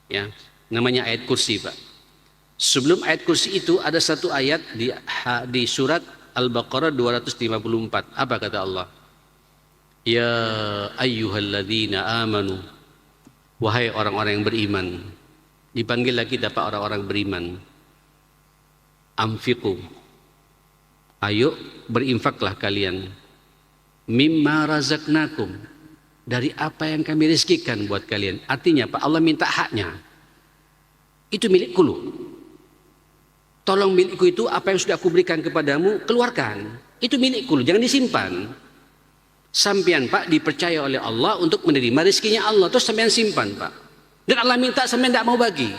ya, namanya ayat kursi, Pak. Sebelum ayat kursi itu ada satu ayat di surat Al-Baqarah 254. Apa kata Allah? Ya ayyuhalladzina amanu, wahai orang-orang yang beriman. Dipanggillah kita, Pak, orang-orang beriman. Anfiqu, ayo berinfaklah kalian. Mimma razaqnakum, dari apa yang kami rezekikan buat kalian. Artinya, Pak, Allah minta haknya. Itu milikku lu. Tolong milikku itu, apa yang sudah aku berikan kepadamu, keluarkan. Itu milikku, jangan disimpan. Sampean, Pak, dipercaya oleh Allah untuk menerima rezekinya Allah, terus sampean simpan, Pak. Dan Allah minta sampean tidak mau bagi.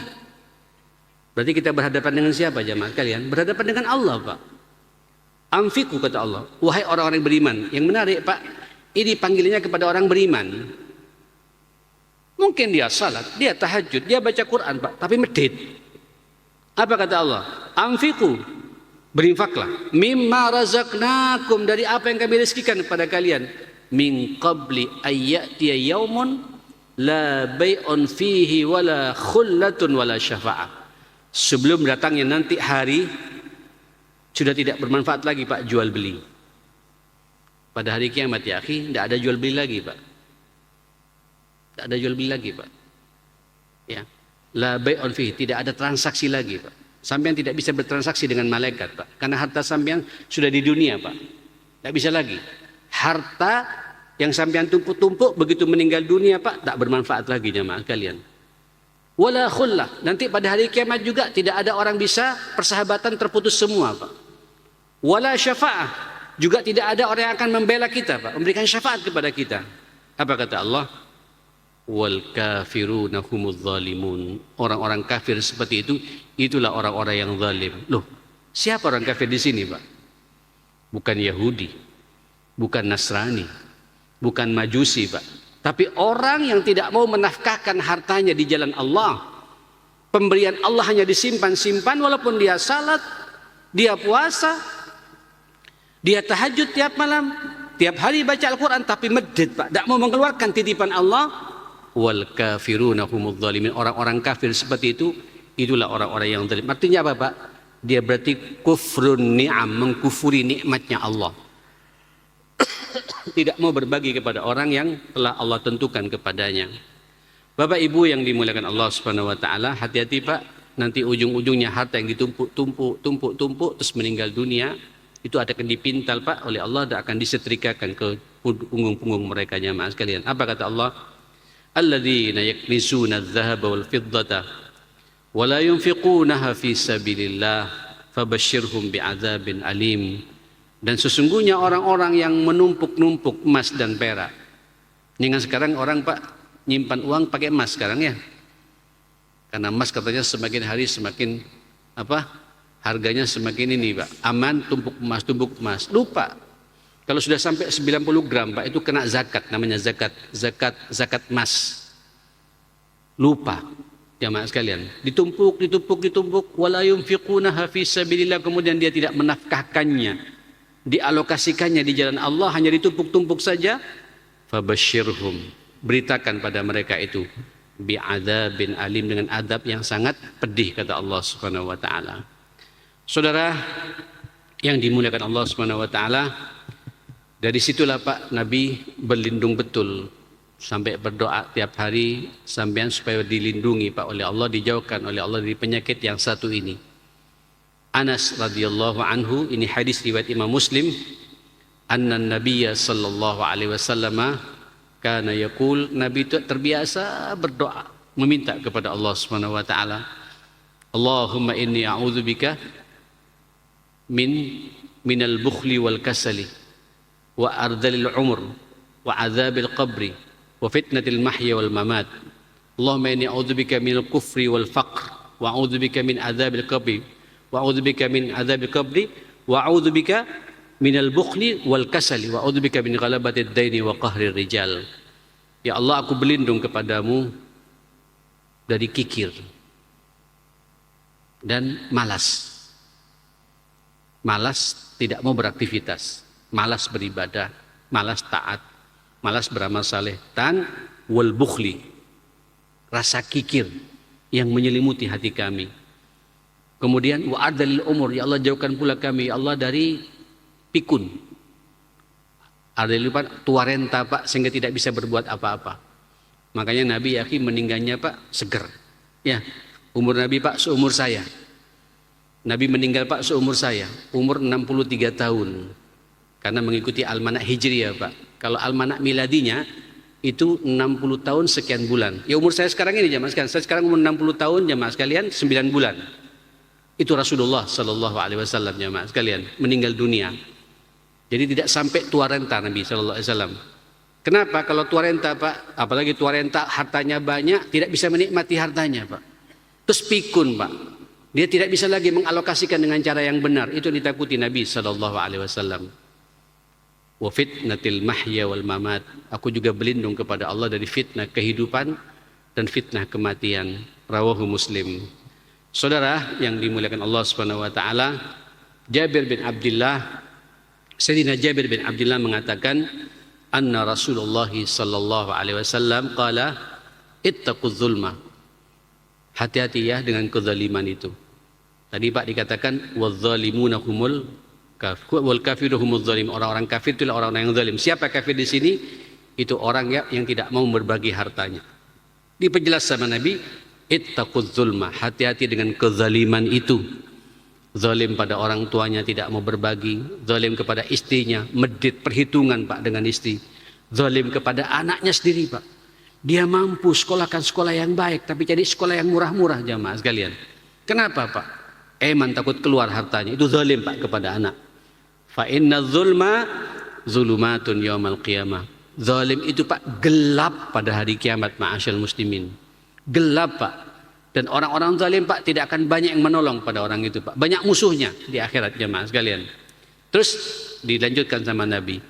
Berarti kita berhadapan dengan siapa jemaah kalian? Berhadapan dengan Allah, Pak. Anfiqu, kata Allah, wahai orang-orang beriman. Yang menarik, Pak, ini panggilannya kepada orang beriman. Mungkin dia salat, dia tahajud, dia baca Quran, Pak, tapi medit. Apa kata Allah? Anfiqu, berinfaklah. Mimma razaqnakum, dari apa yang kami rezekikan kepada kalian. Min qabli ayyatiya yaumun la bai'un fihi wala khullatun wala syafa'ah. Sebelum datangnya nanti hari, sudah tidak bermanfaat lagi, Pak, jual beli. Pada hari kiamat ya akhi, tidak ada jual beli lagi, Pak. Tidak ada jual beli lagi, Pak. Ya. La bai'un fihi, tidak ada transaksi lagi, Pak. Sampean tidak bisa bertransaksi dengan malaikat, Pak. Karena harta sampean sudah di dunia, Pak. Tidak bisa lagi. Harta yang sampean tumpuk-tumpuk begitu meninggal dunia, Pak, tak bermanfaat lagi jemaah kalian. Wala khullah, nanti pada hari kiamat juga tidak ada orang bisa, persahabatan terputus semua, Pak. Wala syafa'ah, juga tidak ada orang yang akan membela kita, Pak, memberikan syafaat kepada kita. Apa kata Allah? Wal kafiruna humudz zalimun. Orang-orang kafir seperti itu, itulah orang-orang yang zalim. Loh, siapa orang kafir di sini, Pak? Bukan Yahudi, bukan Nasrani, bukan Majusi, Pak. Tapi orang yang tidak mau menafkahkan hartanya di jalan Allah, pemberian Allah hanya disimpan-simpan, walaupun dia salat, dia puasa, dia tahajud tiap malam, tiap hari baca Al-Quran, tapi medit, Pak, tidak mau mengeluarkan titipan Allah. Wal kafiruna humudz zalimin. Orang-orang kafir seperti itu, itulah orang-orang yang zalim. Artinya apa, Pak? Dia berarti kufrun ni'am, mengkufuri nikmatnya Allah. Tidak mau berbagi kepada orang yang telah Allah tentukan kepadanya. Bapak Ibu yang dimuliakan Allah Subhanahu wa taala, hati-hati, Pak, nanti ujung-ujungnya harta yang ditumpuk terus meninggal dunia, itu akan dipintal, Pak, oleh Allah dan akan disetrikakan ke punggung-punggung mereka jemaah sekalian. Apa kata Allah? Alladzina yaknizuna adh-dhahaba wal fiddata wa la yunfiqunaha fi sabilillah fabashshirhum bi'adzabin alim. Dan sesungguhnya orang-orang yang menumpuk-numpuk emas dan perak. Ini kan sekarang orang, Pak, nyimpan uang pakai emas sekarang ya. Karena emas katanya semakin hari semakin harganya semakin ini, Pak. Aman, tumpuk emas. Lupa. Kalau sudah sampai 90 gram, Pak, itu kena zakat, namanya zakat emas. Lupa. Jamaah sekalian, ditumpuk, wala yunfiqunaha fi sabilillah, kemudian dia tidak menafkahkannya, dialokasikannya di jalan Allah, hanya ditumpuk-tumpuk saja. Fabashshirhum, beritakan pada mereka itu bi'adzabin alim, dengan adab yang sangat pedih, kata Allah Subhanahu wa taala. Saudara yang dimuliakan Allah Subhanahu wa taala, dari situlah, Pak, Nabi berlindung betul sampai berdoa tiap hari sampean supaya dilindungi, Pak, oleh Allah, dijauhkan oleh Allah dari penyakit yang satu ini. Anas radhiyallahu anhu, ini hadis riwayat Imam Muslim, anna nabiyya sallallahu alaihi wasallam kana yaqul, Nabi itu terbiasa berdoa meminta kepada Allah Subhanahu wa taala, Allahumma inni a'udzubika minal bukhli wal kasali wa ardalil umur wa adzabil qabri wa fitnatil mahya wal mamat. Allahumma inni a'udzubika minal kufri wal faqr wa a'udzubika min adzabil qabri wa a'udzubika min adzabil qabri wa a'udzubika minal bukhli wal kasali wa a'udzubika min ghalabatid daini wa qahrir rijal. Ya Allah, aku berlindung kepadamu dari kikir dan malas. Malas tidak mau beraktivitas, malas beribadah, malas taat, malas beramal saleh, dan wal bukhli, rasa kikir yang menyelimuti hati kami. Kemudian wa ardalil umur, ya Allah jauhkan pula kami, ya Allah, dari pikun. Ardalil tua renta, Pak, sehingga tidak bisa berbuat apa-apa. Makanya Nabi yakin meninggalnya, Pak, seger. Ya, umur Nabi, Pak, seumur saya. Nabi meninggal, Pak, seumur saya, umur 63 tahun. Karena mengikuti almanak Hijriyah, Pak. Kalau almanak miladinya itu 60 tahun sekian bulan. Ya umur saya sekarang ini jamaah sekalian, saya sekarang umur 60 tahun jamaah sekalian, 9 bulan. Itu Rasulullah sallallahu alaihi wasallam jamaah sekalian meninggal dunia. Jadi tidak sampai tua renta Nabi sallallahu alaihi wasallam. Kenapa? Kalau tua renta, Pak, apalagi tua renta hartanya banyak, tidak bisa menikmati hartanya, Pak. Terus pikun, Pak. Dia tidak bisa lagi mengalokasikan dengan cara yang benar. Itu ditakuti Nabi SAW. Wa fitnatil mahya wal mamat. Aku juga berlindung kepada Allah dari fitnah kehidupan dan fitnah kematian. Rawahu Muslim. Saudara yang dimuliakan Allah Subhanahu wa taala, Sayyidina Jabir bin Abdullah mengatakan, anna Rasulullah sallallahu alaihi wasallam qala ittaquz zulma. Hati-hati ya dengan kezaliman itu. Tadi Pak dikatakan wadzalimuna humul wal kafiru humuz zalim. Orang-orang kafir itulah orang-orang yang zalim. Siapa kafir di sini? Itu orang yang tidak mau berbagi hartanya. Diperjelas sama Nabi, ittaquz zulma. Hati-hati dengan kezaliman itu. Zalim pada orang tuanya tidak mau berbagi, zalim kepada istrinya, medit perhitungan Pak dengan istri, zalim kepada anaknya sendiri Pak. Dia mampu sekolahkan sekolah yang baik, tapi jadi sekolah yang murah-murah jamaah sekalian. Kenapa Pak? Eman takut keluar hartanya, itu zalim Pak kepada anak. Fa inna zulma zulumatun yaumal qiyamah. Zalim itu Pak gelap pada hari kiamat ma'asyal muslimin. Gelap Pak. Dan orang-orang zalim Pak tidak akan banyak yang menolong pada orang itu Pak. Banyak musuhnya di akhirat jemaah sekalian. Terus dilanjutkan sama Nabi.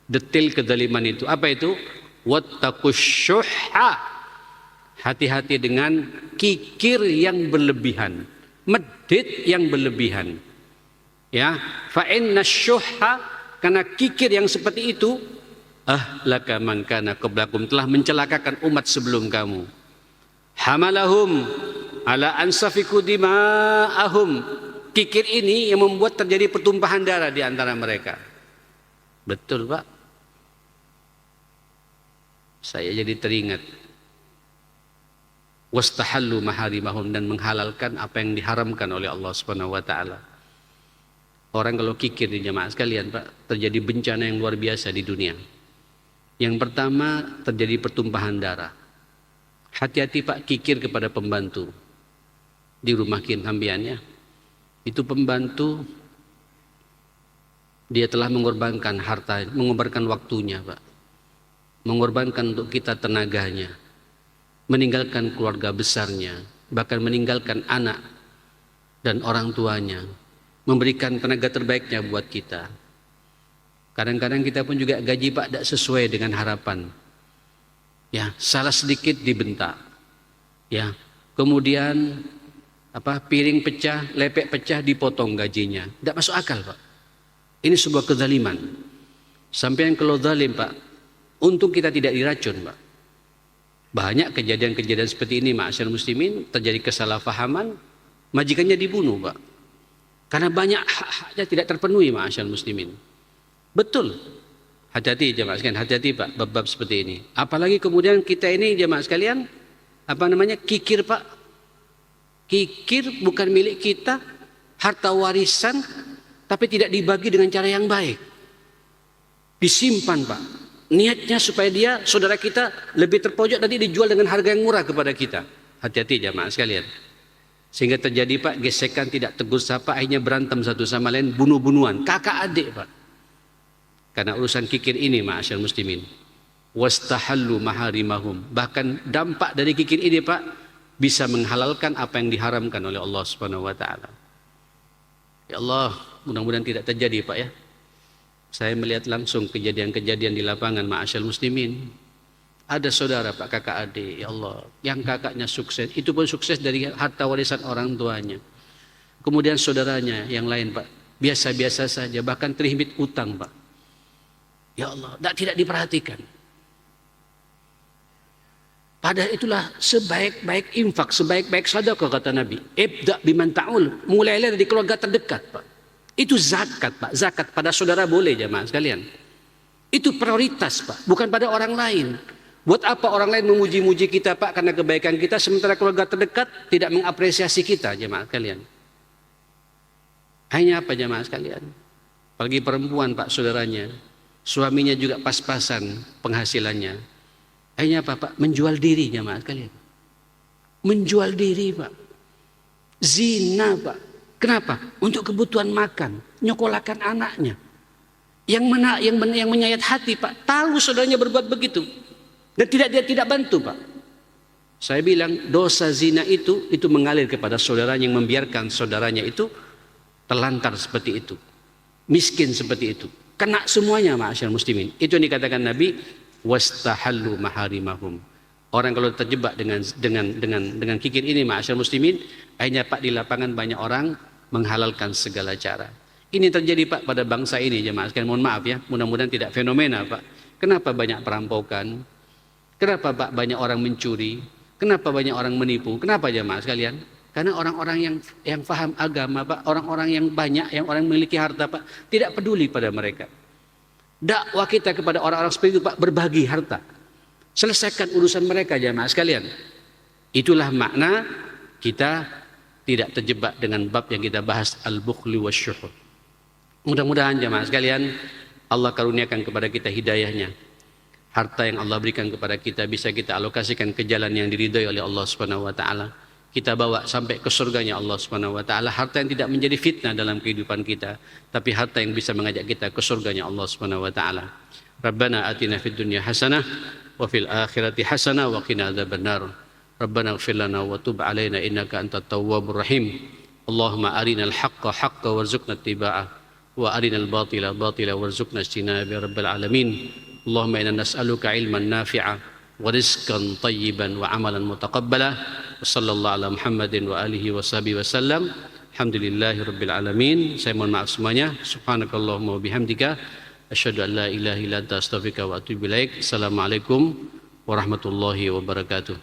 Detail kezaliman itu. Apa itu? Wattaqusyuhha. Hati-hati dengan kikir yang berlebihan. Medit yang berlebihan. Ya, fa inna syuhha, karena kikir yang seperti itu ahlaka man kana qablakum, telah mencelakakan umat sebelum kamu. Hamalahum ala ansafiku dima'ahum. Kikir ini yang membuat terjadi pertumpahan darah di antara mereka. Betul Pak. Saya jadi teringat. Wastahallu maharimahum, dan menghalalkan apa yang diharamkan oleh Allah Subhanahu wa taala. Orang kalau kikir di jamaah sekalian Pak, terjadi bencana yang luar biasa di dunia. Yang pertama terjadi pertumpahan darah. Hati-hati Pak kikir kepada pembantu di rumah sambiannya. Itu pembantu, dia telah mengorbankan harta, mengorbankan waktunya Pak, mengorbankan untuk kita tenaganya, meninggalkan keluarga besarnya, bahkan meninggalkan anak dan orang tuanya, memberikan tenaga terbaiknya buat kita. Kadang-kadang kita pun juga gaji Pak tidak sesuai dengan harapan. Ya, salah sedikit dibentak. Ya, kemudian piring pecah, lepek pecah, dipotong gajinya. Tidak masuk akal Pak. Ini sebuah kezaliman. Sampai yang kalau zalim Pak, untung kita tidak diracun Pak. Banyak kejadian-kejadian seperti ini ma'asyarul muslimin, terjadi kesalahpahaman, majikannya dibunuh Pak. Karena banyak hak-haknya tidak terpenuhi ma'asyarul muslimin. Betul. Hati-hati jemaah sekalian, hati-hati Pak bab-bab seperti ini. Apalagi kemudian kita ini jemaah sekalian, kikir Pak. Kikir bukan milik kita, harta warisan, tapi tidak dibagi dengan cara yang baik. Disimpan Pak. Niatnya supaya dia, saudara kita, lebih terpojok, nanti dijual dengan harga yang murah kepada kita. Hati-hati jemaah sekalian. Sehingga terjadi Pak gesekan, tidak tegur sapa, akhirnya berantem satu sama lain, bunuh-bunuhan, kakak adik Pak. Karena urusan kikir ini ma'asyarul muslimin. Wastahallu maharimahum. Bahkan dampak dari kikir ini Pak, bisa menghalalkan apa yang diharamkan oleh Allah Subhanahu wa taala. Ya Allah, mudah-mudahan tidak terjadi Pak ya. Saya melihat langsung kejadian-kejadian di lapangan ma'asyarul muslimin. Ada saudara Pak, kakak adik, ya Allah, yang kakaknya sukses, itu pun sukses dari harta warisan orang tuanya. Kemudian saudaranya yang lain Pak, biasa-biasa saja, bahkan terhimpit utang Pak. Ya Allah, tidak diperhatikan. Padahal itulah sebaik-baik infak, sebaik-baik sedekah kata Nabi. Ibda biman ta'ul, mulailah dari keluarga terdekat Pak. Itu zakat Pak, zakat pada saudara boleh jemaah sekalian. Itu prioritas Pak, bukan pada orang lain. Buat apa orang lain memuji-muji kita Pak karena kebaikan kita, sementara keluarga terdekat tidak mengapresiasi kita jemaah sekalian. Hanya apa jemaah sekalian? Apalagi perempuan Pak saudaranya, suaminya juga pas-pasan penghasilannya. Akhirnya apa Pak? Menjual diri jemaah sekalian. Menjual diri Pak. Zina Pak. Kenapa? Untuk kebutuhan makan, nyokolahkan anaknya. Yang menyayat hati Pak, tahu saudaranya berbuat begitu dan dia tidak bantu Pak. Saya bilang dosa zina itu mengalir kepada saudaranya yang membiarkan saudaranya itu telantar seperti itu, miskin seperti itu. Kena semuanya ma'asyar muslimin. Itu yang dikatakan Nabi, wastahallu maharimahum. Orang kalau terjebak dengan kikir ini ma'asyar muslimin, akhirnya Pak di lapangan banyak orang menghalalkan segala cara. Ini terjadi Pak pada bangsa ini jemaah sekalian. Mohon maaf ya, mudah-mudahan tidak fenomena Pak. Kenapa banyak perampokan? Kenapa Pak banyak orang mencuri? Kenapa banyak orang menipu? Kenapa jemaah sekalian? Karena orang-orang yang faham agama Pak, orang-orang yang banyak, yang orang memiliki harta Pak, tidak peduli pada mereka. Dakwah kita kepada orang-orang seperti itu Pak, berbagi harta. Selesaikan urusan mereka jemaah sekalian. Itulah makna kita tidak terjebak dengan bab yang kita bahas, al-bukhli wasyuhud. Mudah-mudahan jemaah sekalian Allah karuniakan kepada kita hidayahnya. Harta yang Allah berikan kepada kita bisa kita alokasikan ke jalan yang diridhai oleh Allah Subhanahu wa taala. Kita bawa sampai ke surganya Allah Subhanahu wa taala. Harta yang tidak menjadi fitnah dalam kehidupan kita, tapi harta yang bisa mengajak kita ke surganya Allah Subhanahu wa taala. Rabbana atina fid dunya hasanah wa fil akhirati hasanah wa qina adzabannar. Rabbana ighfir lana wa tub alaina innaka antat tawwabur rahim. Allahumma arinal haqqa haqqan warzuqna ittiba'ah wa arinal batila batila warzuqna ijtinaba ya rabbal alamin. Allahumma inna nas'aluka ilman nafi'a wa rizqan tayyiban wa amalan mutaqabbala. Wa sallallahu ala Muhammadin wa alihi wa sahbihi wasallam. Alhamdulillahi rabbil alamin. Saya mohon maaf semuanya. Subhanakallahumma wa bihamdika asyhadu an la ilaha illa anta astaghfiruka wa atubu ilaik. Assalamualaikum warahmatullahi wabarakatuh.